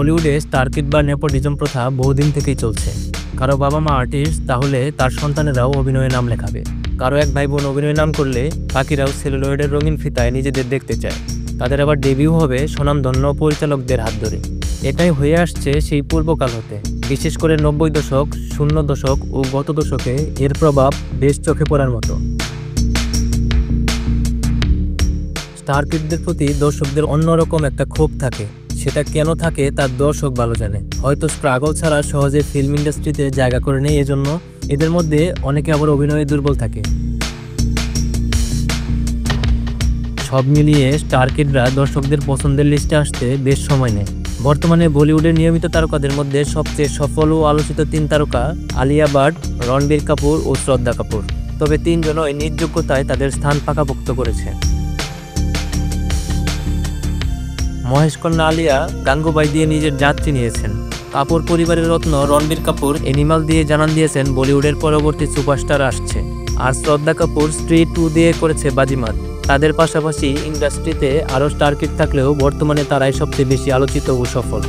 বলিউডে স্টারকিড বা নেপোটিজম প্রথা বহুদিন থেকেই চলছে। কারো বাবা মা আর্টিস্ট, তাহলে তার সন্তানেরাও অভিনয়ে নাম লেখাবে। কারো এক ভাই বোন অভিনয়ে নাম করলে বাকিরাও সেলুলয়েডের রঙিন ফিতায় নিজেদের দেখতে চায়। তাদের আবার ডেবিউ হবে স্বনামধন্য পরিচালকদের হাত ধরে। এটাই হয়ে আসছে সেই পূর্বকাল হতে। বিশেষ করে 90 দশক, 00 দশক ও গত দশকে এর প্রভাব বেশ চোখে পড়ার মতো। স্টারকিডদের প্রতি দর্শকদের অন্যরকম একটা ক্ষোভ থাকে। সেটা কেন থাকে তার দর্শক ভালো জানে। হয়তো স্ট্রাগল ছাড়া সহজে ফিল্ম ইন্ডাস্ট্রিতে জায়গা করে নেই, এজন্য এদের মধ্যে অনেকে আবার অভিনয়ে দুর্বল থাকে। সব মিলিয়ে স্টারকিডরা দর্শকদের পছন্দের লিস্টে আসতে বেশ সময় নেয়। বর্তমানে বলিউডের নিয়মিত তারকাদের মধ্যে সবচেয়ে সফল ও আলোচিত 3 তারকা আলিয়া ভাট, রণবীর কাপুর ও শ্রদ্ধা কাপুর। তবে 3 জনই নিজ যোগ্যতায় তাদের স্থান পাকাপোক্ত করেছে। মহেশ কন্যা আলিয়া গাঙ্গুবাই দিয়ে নিজের জাত চিনিয়েছেন। কাপুর পরিবারের রত্ন রণবীর কাপুর এনিমাল দিয়ে জানান দিয়েছেন বলিউডের পরবর্তী সুপারস্টার আসছে। আর শ্রদ্ধা কাপুর স্ত্রী 2 দিয়ে করেছে বাজিমাত। তাদের পাশাপাশি ইন্ডাস্ট্রিতে আরও স্টারকিড থাকলেও বর্তমানে তারাই সবচেয়ে বেশি আলোচিত ও সফল।